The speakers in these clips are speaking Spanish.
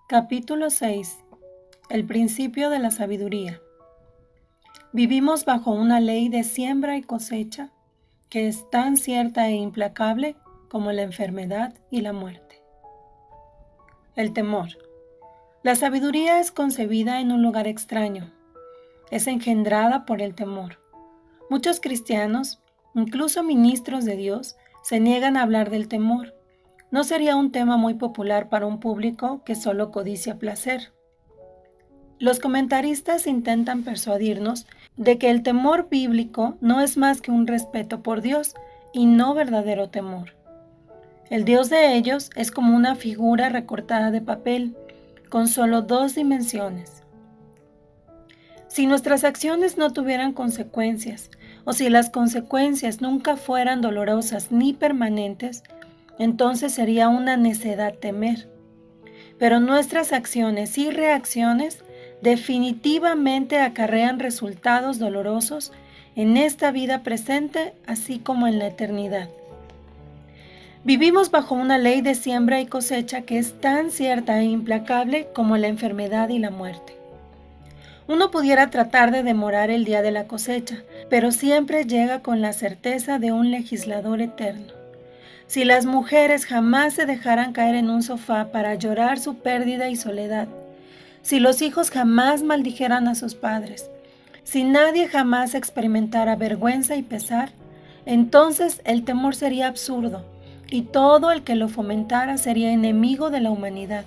Capítulo 6. El principio de la sabiduría. Vivimos bajo una ley de siembra y cosecha que es tan cierta e implacable como la enfermedad y la muerte. El temor. La sabiduría es concebida en un lugar extraño. Es engendrada por el temor. Muchos cristianos, incluso ministros de Dios, se niegan a hablar del temor. No sería un tema muy popular para un público que solo codicia placer. Los comentaristas intentan persuadirnos de que el temor bíblico no es más que un respeto por Dios y no verdadero temor. El Dios de ellos es como una figura recortada de papel, con solo 2 dimensiones. Si nuestras acciones no tuvieran consecuencias, o si las consecuencias nunca fueran dolorosas ni permanentes, entonces sería una necedad temer. Pero nuestras acciones y reacciones definitivamente acarrean resultados dolorosos en esta vida presente, así como en la eternidad. Vivimos bajo una ley de siembra y cosecha que es tan cierta e implacable como la enfermedad y la muerte. Uno pudiera tratar de demorar el día de la cosecha, pero siempre llega con la certeza de un legislador eterno. Si las mujeres jamás se dejaran caer en un sofá para llorar su pérdida y soledad, si los hijos jamás maldijeran a sus padres, si nadie jamás experimentara vergüenza y pesar, entonces el temor sería absurdo y todo el que lo fomentara sería enemigo de la humanidad.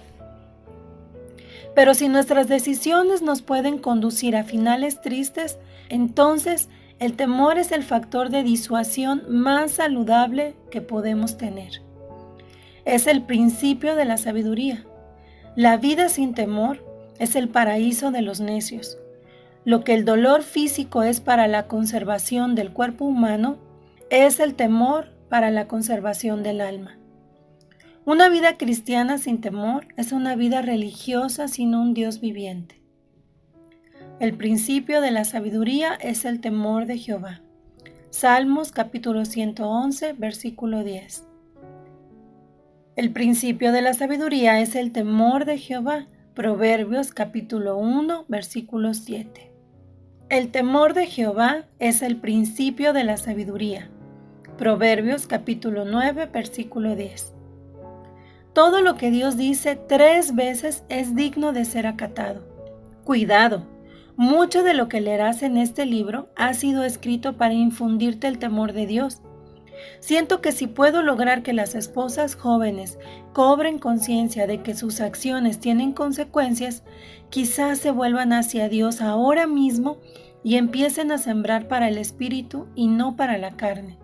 Pero si nuestras decisiones nos pueden conducir a finales tristes, entonces el temor es el factor de disuasión más saludable que podemos tener. Es el principio de la sabiduría. La vida sin temor es el paraíso de los necios. Lo que el dolor físico es para la conservación del cuerpo humano, es el temor para la conservación del alma. Una vida cristiana sin temor es una vida religiosa sin un Dios viviente. El principio de la sabiduría es el temor de Jehová. Salmos capítulo 111, versículo 10. El principio de la sabiduría es el temor de Jehová. Proverbios capítulo 1, versículo 7. El temor de Jehová es el principio de la sabiduría. Proverbios capítulo 9, versículo 10. Todo lo que Dios dice 3 veces es digno de ser acatado. Cuidado, mucho de lo que leerás en este libro ha sido escrito para infundirte el temor de Dios. Siento que si puedo lograr que las esposas jóvenes cobren conciencia de que sus acciones tienen consecuencias, quizás se vuelvan hacia Dios ahora mismo y empiecen a sembrar para el espíritu y no para la carne.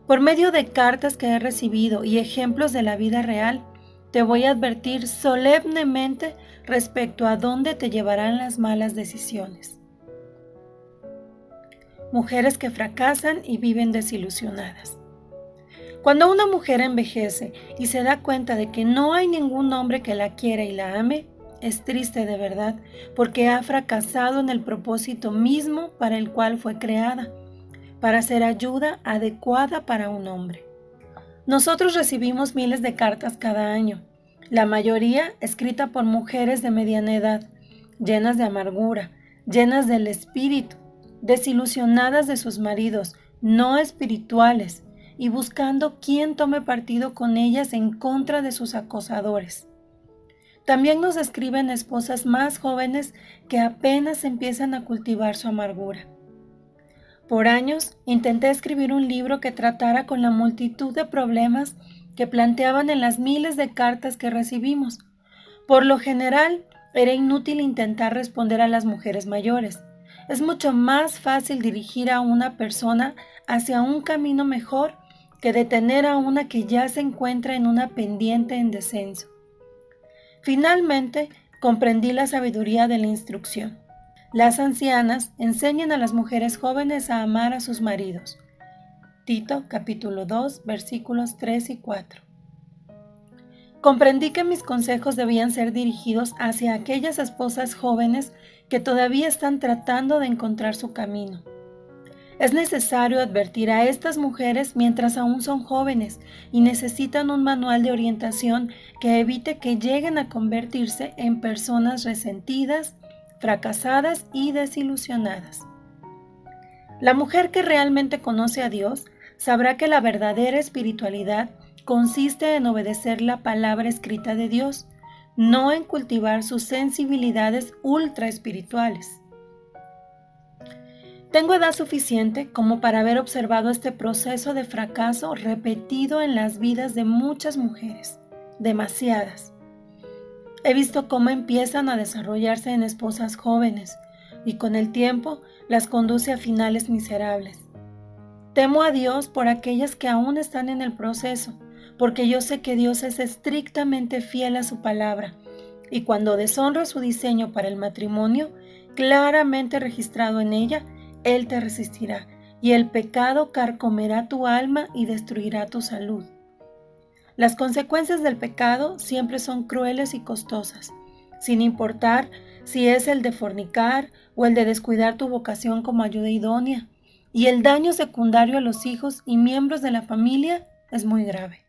Por medio de cartas que he recibido y ejemplos de la vida real, te voy a advertir solemnemente respecto a dónde te llevarán las malas decisiones. Mujeres que fracasan y viven desilusionadas. Cuando una mujer envejece y se da cuenta de que no hay ningún hombre que la quiera y la ame, es triste de verdad, porque ha fracasado en el propósito mismo para el cual fue creada, para ser ayuda adecuada para un hombre. Nosotros recibimos miles de cartas cada año, la mayoría escrita por mujeres de mediana edad, llenas de amargura, llenas del espíritu, desilusionadas de sus maridos, no espirituales, y buscando quién tome partido con ellas en contra de sus acosadores. También nos escriben esposas más jóvenes que apenas empiezan a cultivar su amargura. Por años intenté escribir un libro que tratara con la multitud de problemas que planteaban en las miles de cartas que recibimos. Por lo general, era inútil intentar responder a las mujeres mayores. Es mucho más fácil dirigir a una persona hacia un camino mejor que detener a una que ya se encuentra en una pendiente en descenso. Finalmente, comprendí la sabiduría de la instrucción. Las ancianas enseñan a las mujeres jóvenes a amar a sus maridos. Tito capítulo 2 versículos 3 y 4. Comprendí que mis consejos debían ser dirigidos hacia aquellas esposas jóvenes que todavía están tratando de encontrar su camino. Es necesario advertir a estas mujeres mientras aún son jóvenes y necesitan un manual de orientación que evite que lleguen a convertirse en personas resentidas, fracasadas y desilusionadas. La mujer que realmente conoce a Dios sabrá que la verdadera espiritualidad consiste en obedecer la palabra escrita de Dios, no en cultivar sus sensibilidades ultra espirituales. Tengo edad suficiente como para haber observado este proceso de fracaso repetido en las vidas de muchas mujeres, demasiadas. He visto cómo empiezan a desarrollarse en esposas jóvenes y con el tiempo las conduce a finales miserables. Temo a Dios por aquellas que aún están en el proceso, porque yo sé que Dios es estrictamente fiel a su palabra y cuando deshonra su diseño para el matrimonio, claramente registrado en ella, Él te resistirá y el pecado carcomerá tu alma y destruirá tu salud. Las consecuencias del pecado siempre son crueles y costosas, sin importar si es el de fornicar o el de descuidar tu vocación como ayuda idónea, y el daño secundario a los hijos y miembros de la familia es muy grave.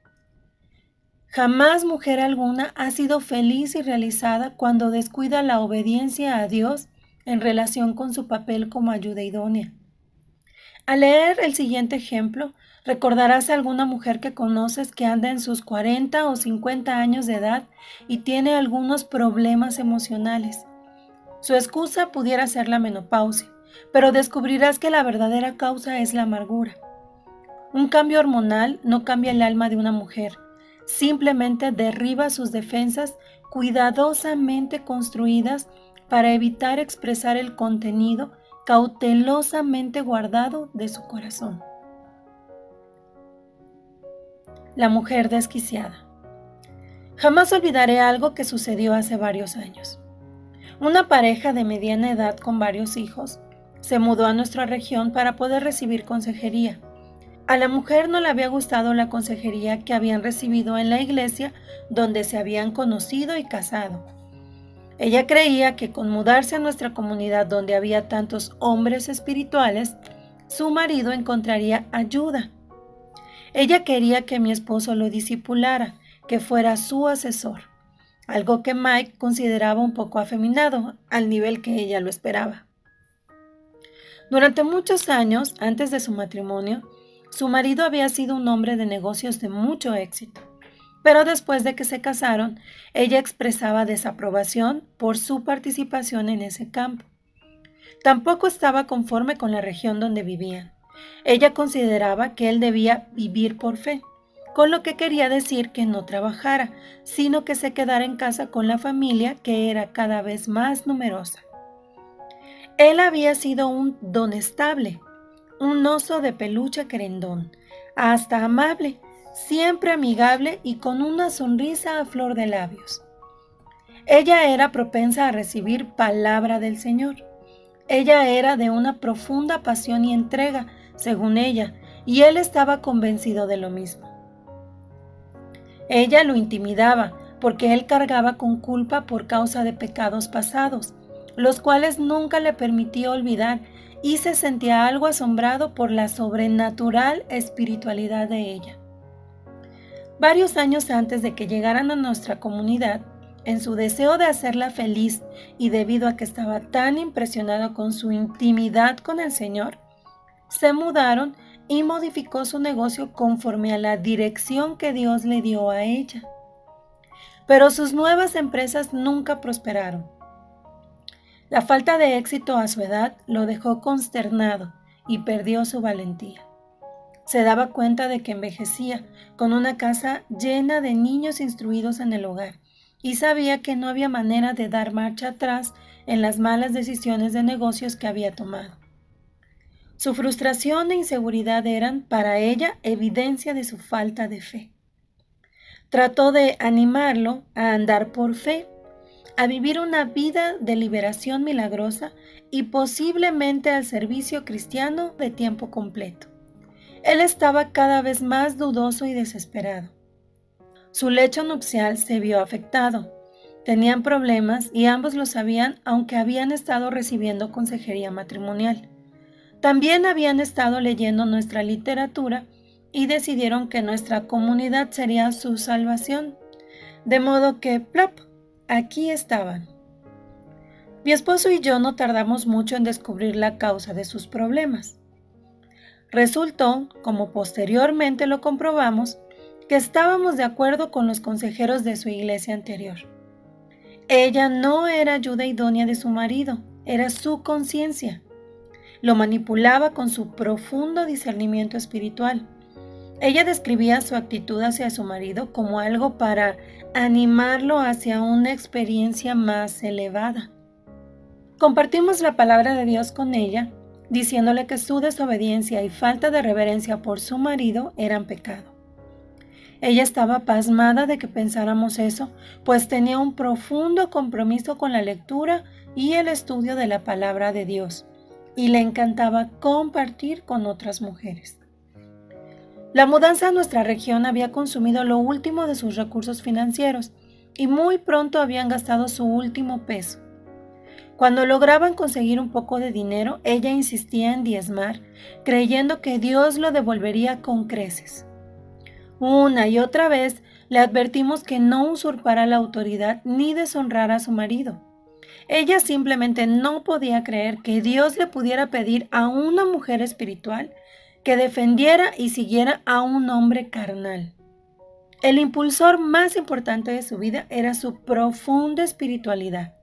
Jamás mujer alguna ha sido feliz y realizada cuando descuida la obediencia a Dios en relación con su papel como ayuda idónea. Al leer el siguiente ejemplo, recordarás a alguna mujer que conoces que anda en sus 40 o 50 años de edad y tiene algunos problemas emocionales. Su excusa pudiera ser la menopausia, pero descubrirás que la verdadera causa es la amargura. Un cambio hormonal no cambia el alma de una mujer, simplemente derriba sus defensas cuidadosamente construidas para evitar expresar el contenido cautelosamente guardado de su corazón. La mujer desquiciada. Jamás olvidaré algo que sucedió hace varios años. Una pareja de mediana edad con varios hijos se mudó a nuestra región para poder recibir consejería. A la mujer no le había gustado la consejería que habían recibido en la iglesia donde se habían conocido y casado. Ella creía que con mudarse a nuestra comunidad donde había tantos hombres espirituales, su marido encontraría ayuda. Ella quería que mi esposo lo discipulara, que fuera su asesor, algo que Mike consideraba un poco afeminado, al nivel que ella lo esperaba. Durante muchos años, antes de su matrimonio, su marido había sido un hombre de negocios de mucho éxito. Pero después de que se casaron, ella expresaba desaprobación por su participación en ese campo. Tampoco estaba conforme con la región donde vivían. Ella consideraba que él debía vivir por fe, con lo que quería decir que no trabajara, sino que se quedara en casa con la familia que era cada vez más numerosa. Él había sido un don estable, un oso de peluche querendón, hasta amable, siempre amigable y con una sonrisa a flor de labios. Ella era propensa a recibir palabra del Señor. Ella era de una profunda pasión y entrega, según ella, y él estaba convencido de lo mismo. Ella lo intimidaba porque él cargaba con culpa por causa de pecados pasados, los cuales nunca le permitía olvidar y se sentía algo asombrado por la sobrenatural espiritualidad de ella. Varios años antes de que llegaran a nuestra comunidad, en su deseo de hacerla feliz y debido a que estaba tan impresionado con su intimidad con el Señor, se mudaron y modificó su negocio conforme a la dirección que Dios le dio a ella. Pero sus nuevas empresas nunca prosperaron. La falta de éxito a su edad lo dejó consternado y perdió su valentía. Se daba cuenta de que envejecía con una casa llena de niños instruidos en el hogar y sabía que no había manera de dar marcha atrás en las malas decisiones de negocios que había tomado. Su frustración e inseguridad eran, para ella, evidencia de su falta de fe. Trató de animarlo a andar por fe, a vivir una vida de liberación milagrosa y posiblemente al servicio cristiano de tiempo completo. Él estaba cada vez más dudoso y desesperado. Su lecho nupcial se vio afectado. Tenían problemas y ambos lo sabían, aunque habían estado recibiendo consejería matrimonial. También habían estado leyendo nuestra literatura y decidieron que nuestra comunidad sería su salvación. De modo que, ¡plop!, aquí estaban. Mi esposo y yo no tardamos mucho en descubrir la causa de sus problemas. Resultó, como posteriormente lo comprobamos, que estábamos de acuerdo con los consejeros de su iglesia anterior. Ella no era ayuda idónea de su marido, era su conciencia. Lo manipulaba con su profundo discernimiento espiritual. Ella describía su actitud hacia su marido como algo para animarlo hacia una experiencia más elevada. Compartimos la palabra de Dios con ella, diciéndole que su desobediencia y falta de reverencia por su marido eran pecado. Ella estaba pasmada de que pensáramos eso, pues tenía un profundo compromiso con la lectura y el estudio de la palabra de Dios, y le encantaba compartir con otras mujeres. La mudanza a nuestra región había consumido lo último de sus recursos financieros, y muy pronto habían gastado su último peso. Cuando lograban conseguir un poco de dinero, ella insistía en diezmar, creyendo que Dios lo devolvería con creces. Una y otra vez le advertimos que no usurpara la autoridad ni deshonrara a su marido. Ella simplemente no podía creer que Dios le pudiera pedir a una mujer espiritual que defendiera y siguiera a un hombre carnal. El impulsor más importante de su vida era su profunda espiritualidad.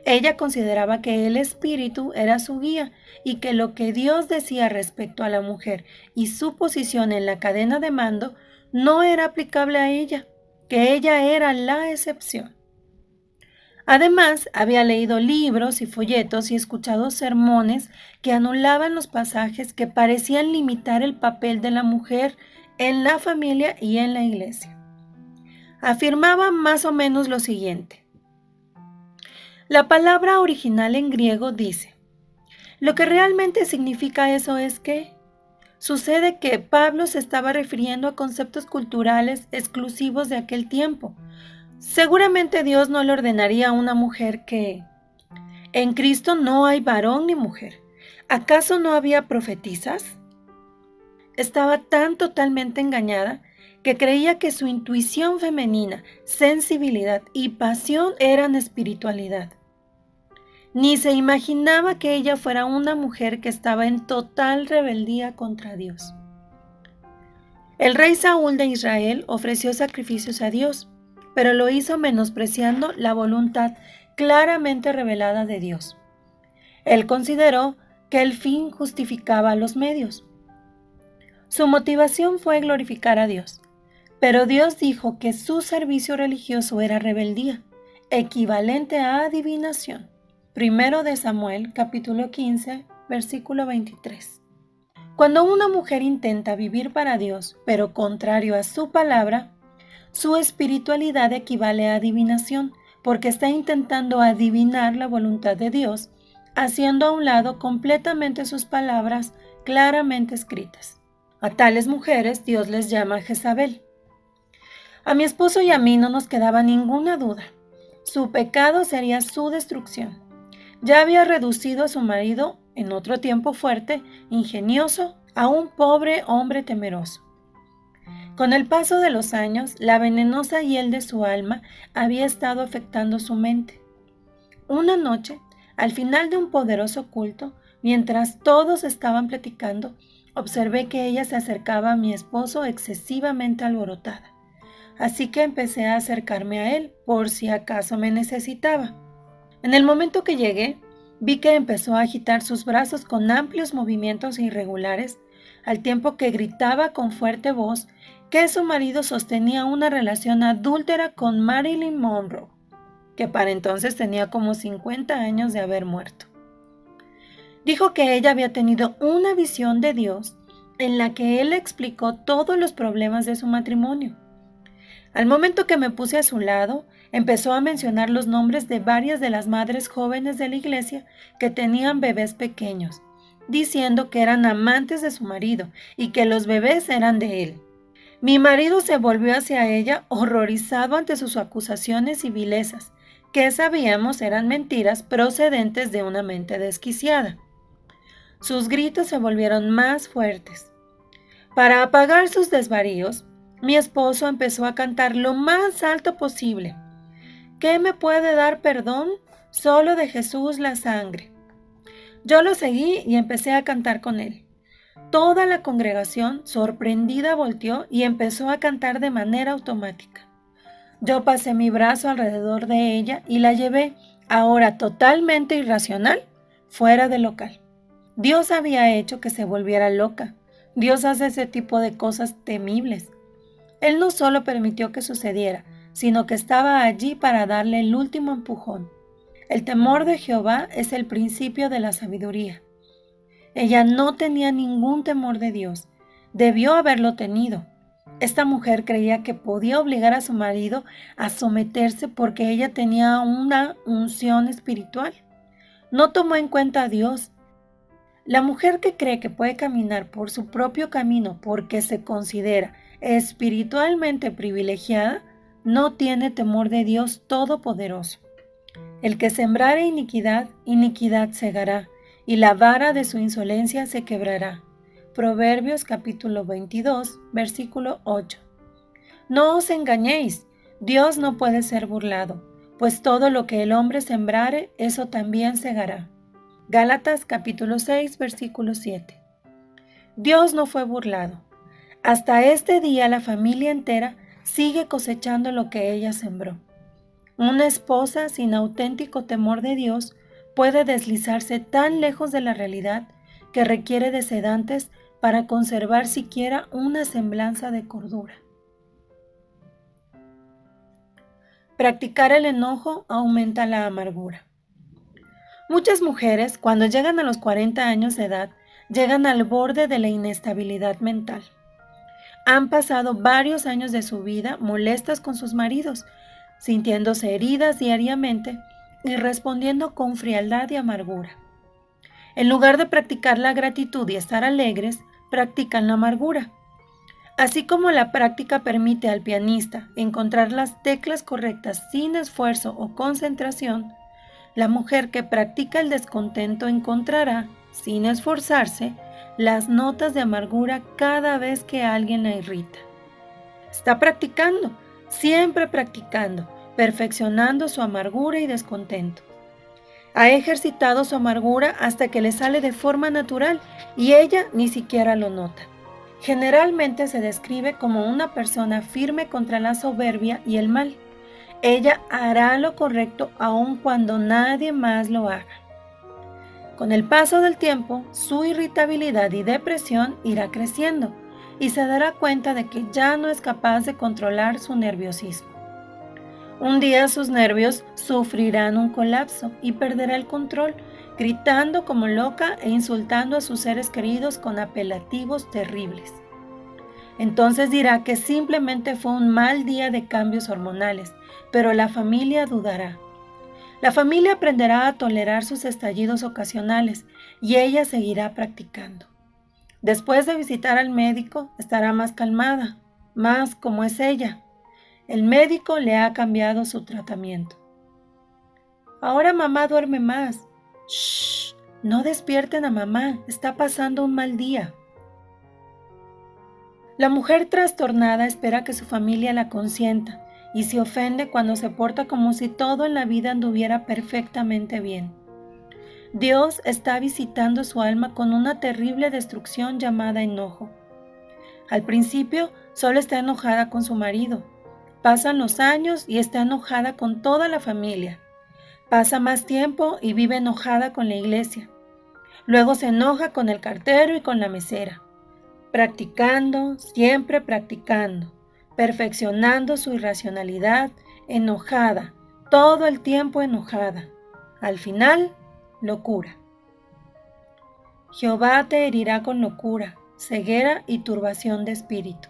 Ella consideraba que el espíritu era su guía y que lo que Dios decía respecto a la mujer y su posición en la cadena de mando no era aplicable a ella, que ella era la excepción. Además, había leído libros y folletos y escuchado sermones que anulaban los pasajes que parecían limitar el papel de la mujer en la familia y en la iglesia. Afirmaba más o menos lo siguiente. La palabra original en griego dice, lo que realmente significa eso es que sucede que Pablo se estaba refiriendo a conceptos culturales exclusivos de aquel tiempo. Seguramente Dios no le ordenaría a una mujer que en Cristo no hay varón ni mujer. ¿Acaso no había profetisas? Estaba tan totalmente engañada que creía que su intuición femenina, sensibilidad y pasión eran espiritualidad. Ni se imaginaba que ella fuera una mujer que estaba en total rebeldía contra Dios. El rey Saúl de Israel ofreció sacrificios a Dios, pero lo hizo menospreciando la voluntad claramente revelada de Dios. Él consideró que el fin justificaba los medios. Su motivación fue glorificar a Dios, pero Dios dijo que su servicio religioso era rebeldía, equivalente a adivinación. Primero de Samuel, capítulo 15, versículo 23. Cuando una mujer intenta vivir para Dios, pero contrario a su palabra, su espiritualidad equivale a adivinación, porque está intentando adivinar la voluntad de Dios, haciendo a un lado completamente sus palabras claramente escritas. A tales mujeres Dios les llama Jezabel. A mi esposo y a mí no nos quedaba ninguna duda. Su pecado sería su destrucción. Ya había reducido a su marido, en otro tiempo fuerte, ingenioso, a un pobre hombre temeroso. Con el paso de los años, la venenosa hiel de su alma había estado afectando su mente. Una noche, al final de un poderoso culto, mientras todos estaban platicando, observé que ella se acercaba a mi esposo excesivamente alborotada. Así que empecé a acercarme a él por si acaso me necesitaba. En el momento que llegué, vi que empezó a agitar sus brazos con amplios movimientos irregulares, al tiempo que gritaba con fuerte voz que su marido sostenía una relación adúltera con Marilyn Monroe, que para entonces tenía como 50 años de haber muerto. Dijo que ella había tenido una visión de Dios en la que él explicó todos los problemas de su matrimonio. Al momento que me puse a su lado, empezó a mencionar los nombres de varias de las madres jóvenes de la iglesia que tenían bebés pequeños, diciendo que eran amantes de su marido y que los bebés eran de él. Mi marido se volvió hacia ella horrorizado ante sus acusaciones y vilezas, que sabíamos eran mentiras procedentes de una mente desquiciada. Sus gritos se volvieron más fuertes. Para apagar sus desvaríos, mi esposo empezó a cantar lo más alto posible. ¿Qué me puede dar perdón? Solo de Jesús la sangre. Yo lo seguí y empecé a cantar con él. Toda la congregación, sorprendida, volteó y empezó a cantar de manera automática. Yo pasé mi brazo alrededor de ella y la llevé, ahora totalmente irracional, fuera del local. Dios había hecho que se volviera loca. Dios hace ese tipo de cosas temibles. Él no solo permitió que sucediera, sino que estaba allí para darle el último empujón. El temor de Jehová es el principio de la sabiduría. Ella no tenía ningún temor de Dios. Debió haberlo tenido. Esta mujer creía que podía obligar a su marido a someterse porque ella tenía una unción espiritual. No tomó en cuenta a Dios. La mujer que cree que puede caminar por su propio camino porque se considera espiritualmente privilegiada, no tiene temor de Dios Todopoderoso. El que sembrare iniquidad, iniquidad segará, y la vara de su insolencia se quebrará. Proverbios capítulo 22, versículo 8. No os engañéis, Dios no puede ser burlado, pues todo lo que el hombre sembrare, eso también segará. Gálatas capítulo 6, versículo 7. Dios no fue burlado. Hasta este día la familia entera sigue cosechando lo que ella sembró. Una esposa sin auténtico temor de Dios puede deslizarse tan lejos de la realidad que requiere de sedantes para conservar siquiera una semblanza de cordura. Practicar el enojo aumenta la amargura. Muchas mujeres, cuando llegan a los 40 años de edad, llegan al borde de la inestabilidad mental. Han pasado varios años de su vida molestas con sus maridos, sintiéndose heridas diariamente y respondiendo con frialdad y amargura. En lugar de practicar la gratitud y estar alegres, practican la amargura. Así como la práctica permite al pianista encontrar las teclas correctas sin esfuerzo o concentración, la mujer que practica el descontento encontrará, sin esforzarse, las notas de amargura cada vez que alguien la irrita. Está practicando, siempre practicando, perfeccionando su amargura y descontento. Ha ejercitado su amargura hasta que le sale de forma natural y ella ni siquiera lo nota. Generalmente se describe como una persona firme contra la soberbia y el mal. Ella hará lo correcto aun cuando nadie más lo haga. Con el paso del tiempo, su irritabilidad y depresión irá creciendo y se dará cuenta de que ya no es capaz de controlar su nerviosismo. Un día sus nervios sufrirán un colapso y perderá el control, gritando como loca e insultando a sus seres queridos con apelativos terribles. Entonces dirá que simplemente fue un mal día de cambios hormonales, pero la familia dudará. La familia aprenderá a tolerar sus estallidos ocasionales y ella seguirá practicando. Después de visitar al médico, estará más calmada, más como es ella. El médico le ha cambiado su tratamiento. Ahora mamá duerme más. Shh, no despierten a mamá, está pasando un mal día. La mujer trastornada espera que su familia la consienta y se ofende cuando se porta como si todo en la vida anduviera perfectamente bien. Dios está visitando su alma con una terrible destrucción llamada enojo. Al principio solo está enojada con su marido. Pasan los años y está enojada con toda la familia. Pasa más tiempo y vive enojada con la iglesia. Luego se enoja con el cartero y con la mesera. Practicando, siempre practicando, perfeccionando su irracionalidad, enojada, todo el tiempo enojada. Al final, locura. Jehová te herirá con locura, ceguera y turbación de espíritu.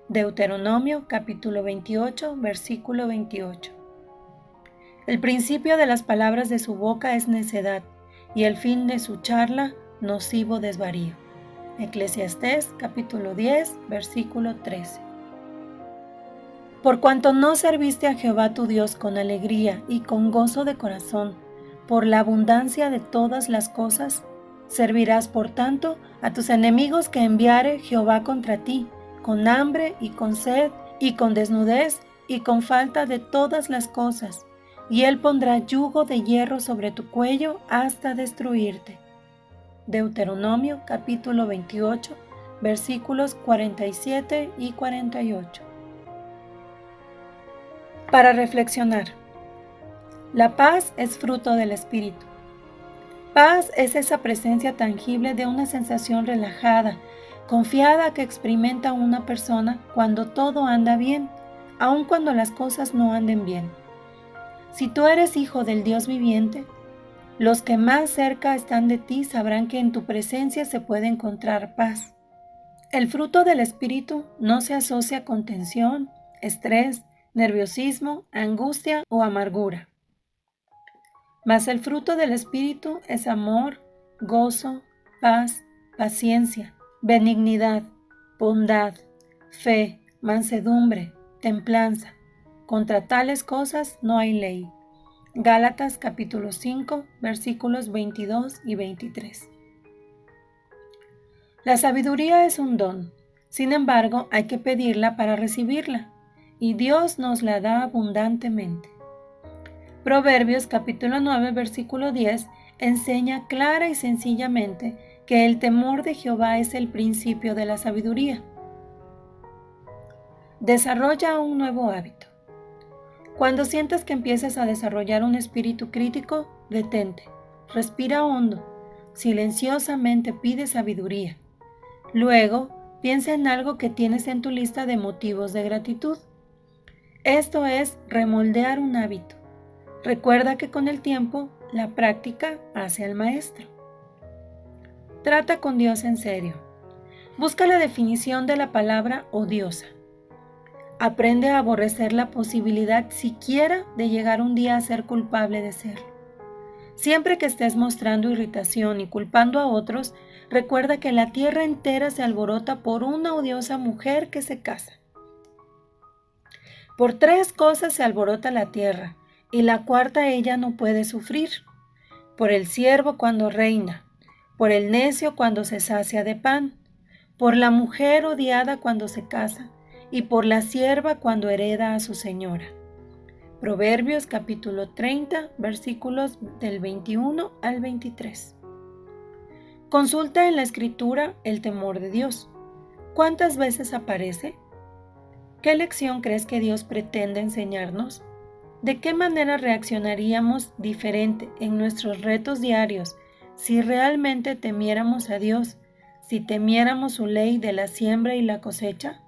Deuteronomio capítulo 28, versículo 28. El principio de las palabras de su boca es necedad, y el fin de su charla, nocivo desvarío. Eclesiastés capítulo 10, versículo 13. Por cuanto no serviste a Jehová tu Dios con alegría y con gozo de corazón, por la abundancia de todas las cosas, Servirás, por tanto, a tus enemigos que enviare Jehová contra ti, con hambre y con sed, y con desnudez, y con falta de todas las cosas, y él pondrá yugo de hierro sobre tu cuello hasta destruirte. Deuteronomio capítulo 28, versículos 47 y 48. Para reflexionar. La paz es fruto del Espíritu. Paz es esa presencia tangible de una sensación relajada, confiada que experimenta una persona cuando todo anda bien, aun cuando las cosas no anden bien. Si tú eres hijo del Dios viviente, los que más cerca están de ti sabrán que en tu presencia se puede encontrar paz. El fruto del Espíritu no se asocia con tensión, estrés, nerviosismo, angustia o amargura. Mas el fruto del Espíritu es amor, gozo, paz, paciencia, benignidad, bondad, fe, mansedumbre, templanza. Contra tales cosas no hay ley. Gálatas capítulo 5, versículos 22 y 23. La sabiduría es un don, sin embargo hay que pedirla para recibirla, y Dios nos la da abundantemente. Proverbios capítulo 9, versículo 10 enseña clara y sencillamente que el temor de Jehová es el principio de la sabiduría. Desarrolla un nuevo hábito. Cuando sientas que empiezas a desarrollar un espíritu crítico, detente, respira hondo, silenciosamente pide sabiduría. Luego, piensa en algo que tienes en tu lista de motivos de gratitud. Esto es remoldear un hábito. Recuerda que con el tiempo, la práctica hace al maestro. Trata con Dios en serio. Busca la definición de la palabra odiosa. Aprende a aborrecer la posibilidad siquiera de llegar un día a ser culpable de serlo. Siempre que estés mostrando irritación y culpando a otros, recuerda que la tierra entera se alborota por una odiosa mujer que se casa. Por 3 cosas se alborota la tierra, y la cuarta ella no puede sufrir: por el siervo cuando reina, por el necio cuando se sacia de pan, por la mujer odiada cuando se casa, y por la sierva cuando hereda a su señora. Proverbios capítulo 30, versículos del 21 al 23. Consulta en la Escritura el temor de Dios. ¿Cuántas veces aparece? ¿Qué lección crees que Dios pretende enseñarnos? ¿De qué manera reaccionaríamos diferente en nuestros retos diarios si realmente temiéramos a Dios, si temiéramos su ley de la siembra y la cosecha?